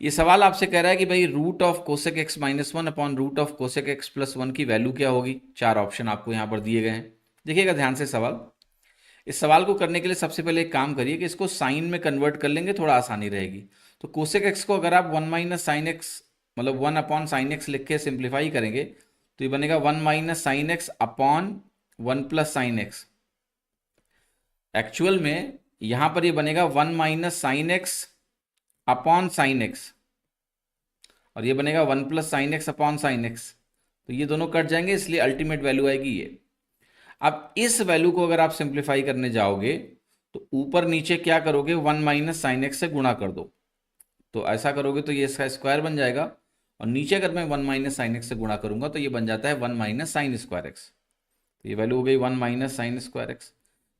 ये सवाल आपसे कह रहा है कि भाई root of cosec x minus one upon root of cosec x plus one की वैल्यू क्या होगी। चार ऑप्शन आपको यहाँ पर दिए गए हैं, देखिएगा ध्यान से सवाल। इस सवाल को करने के लिए सबसे पहले एक काम करिए कि इसको साइन में कन्वर्ट कर लेंगे, थोड़ा आसानी रहेगी। तो कोसेक एक्स को अगर आप वन माइनस साइन एक्स मतलब वन अपॉन साइन एक्स लिख के सिंप्लीफाई करेंगे तो ये बनेगा one minus sine x upon one plus sine x. Actual में यहां पर ये बनेगा one minus sine x upon sine x और ये बनेगा one plus sine x upon sine x. तो ये दोनों कट जाएंगे, इसलिए अल्टीमेट वैल्यू आएगी ये। अब इस वैल्यू को अगर आप सिंप्लीफाई करने जाओगे तो ऊपर नीचे क्या करोगे, वन माइनस साइन एक्स से गुणा कर दो। तो ऐसा करोगे तो ये इसका स्क्वायर बन जाएगा और नीचे अगर मैं वन माइनस साइन एक्स से गुणा करूंगा तो ये बन जाता है one minus sine square x. तो ये वैल्यू हो गई one minus sine square x,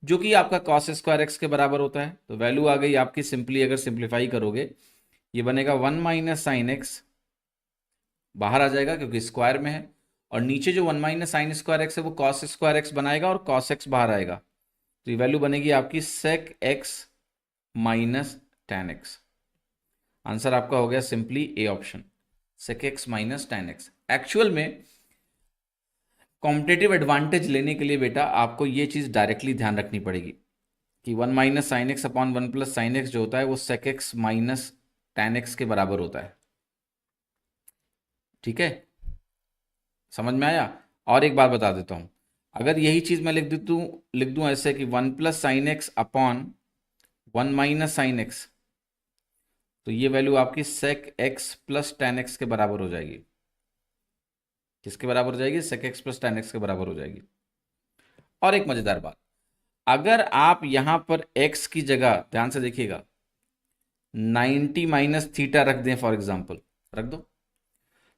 जो कि आपका कॉस स्क्वायर एक्स के बराबर होता है। तो वैल्यू आ गई आपकी, सिंपली अगर सिंप्लीफाई करोगे ये बनेगा वन माइनस साइन एक्स, बाहर आ जाएगा क्योंकि स्क्वायर में है, और नीचे जो one minus sine square x है वो कॉस स्क्वायर एक्स बनाएगा और कॉस एक्स बाहर आएगा। तो ये वैल्यू बनेगी आपकी sec x minus tan x. Answer आपका हो गया simply A option, sec x minus tan x. Actual में कॉम्पिटेटिव एडवांटेज लेने के लिए बेटा आपको ये चीज़ डायरेक्टली ध्यान रखनी पड़ेगी कि one minus sine x upon one plus sine x जो होता है वो sec x minus tan x के बराबर होता है। ठीक है, समझ में आया। और एक बात बता देता हूं, अगर यही चीज मैं लिख दूं ऐसे कि one plus sine x upon one minus sine x, तो ये वैल्यू आपकी sec x plus tan x के बराबर हो जाएगी। किसके बराबर हो जाएगी, sec x plus tan x के बराबर हो जाएगी। और एक मजेदार बात, अगर आप यहां पर एक्स की जगह ध्यान से देखिएगा 90 माइनस थीटा रख दें फॉर एग्जाम्पल, रख दो,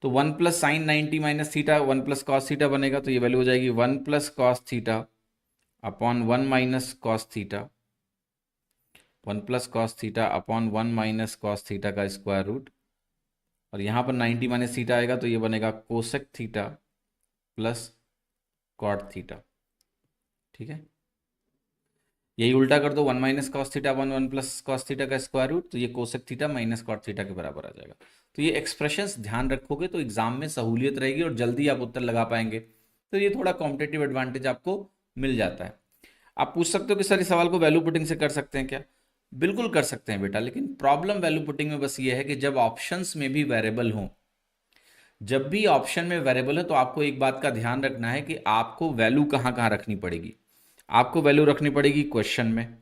तो one plus sign 90 minus theta one plus cos theta बनेगा। तो ये वैल्यू हो जाएगी one plus cos theta upon one minus cos theta, one plus cos theta upon one minus cos theta का स्क्वायर रूट, और यहाँ पर 90 माइनस थीटा आएगा तो ये बनेगा cosec theta plus cot theta. ठीक है, यही उल्टा कर दो, one minus cos theta one one plus cos theta का स्क्वायर रूट, तो ये cosec theta minus cot theta के बराबर आ जाएगा। तो ये एक्सप्रेशंस ध्यान रखोगे तो एग्जाम में सहूलियत रहेगी और जल्दी आप उत्तर लगा पाएंगे। तो ये थोड़ा कॉम्पिटेटिव एडवांटेज आपको मिल जाता है। आप पूछ सकते हो कि सर इस सवाल को वैल्यू पुटिंग से कर सकते हैं क्या? बिल्कुल कर सकते हैं बेटा, लेकिन प्रॉब्लम वैल्यू पुटिंग में बस ये है कि जब ऑप्शंस में भी वेरिएबल हो, जब भी ऑप्शन में वेरिएबल है तो आपको एक बात का ध्यान रखना है कि आपको वैल्यू कहाँ कहाँ रखनी पड़ेगी। आपको वैल्यू रखनी पड़ेगी क्वेश्चन में,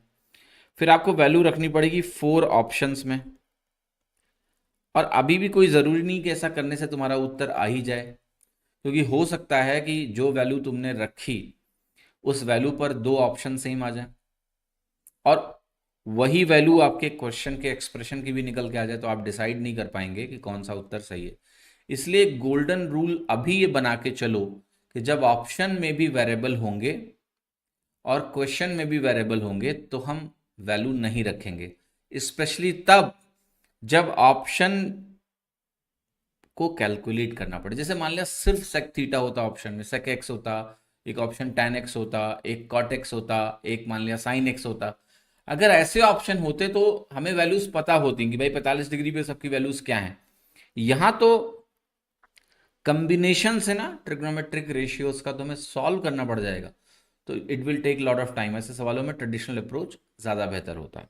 फिर आपको वैल्यू रखनी पड़ेगी फोर ऑप्शंस में, और अभी भी कोई ज़रूरी नहीं कि ऐसा करने से तुम्हारा उत्तर आ ही जाए, क्योंकि हो सकता है कि जो वैल्यू तुमने रखी उस वैल्यू पर दो ऑप्शन सेम आ जाए और वही वैल्यू आपके क्वेश्चन के एक्सप्रेशन की भी निकल के आ जाए, तो आप डिसाइड नहीं कर पाएंगे कि कौन सा उत्तर सही है। इसलिए गोल्डन रूल अभी ये बना के चलो कि जब ऑप्शन में भी वेरिएबल होंगे और क्वेश्चन में भी वेरिएबल होंगे तो हम वैल्यू नहीं रखेंगे, स्पेशली तब जब ऑप्शन को कैलकुलेट करना पड़े। जैसे मान लिया सिर्फ सेक थीटा होता ऑप्शन में, सेक एक्स होता, एक ऑप्शन टेन एक्स होता, एक कॉट एक्स होता, एक मान लिया साइन एक्स होता। अगर ऐसे ऑप्शन होते तो हमें वैल्यूज पता होती कि भाई 45 डिग्री पे सबकी वैल्यूज क्या हैं। यहां तो कॉम्बिनेशन से ना ट्रिग्नोमेट्रिक रेशियोज का तो हमें सॉल्व करना पड़ जाएगा, तो it will take lot of time. ऐसे सवालों में ट्रेडिशनल अप्रोच ज़्यादा बेहतर होता है।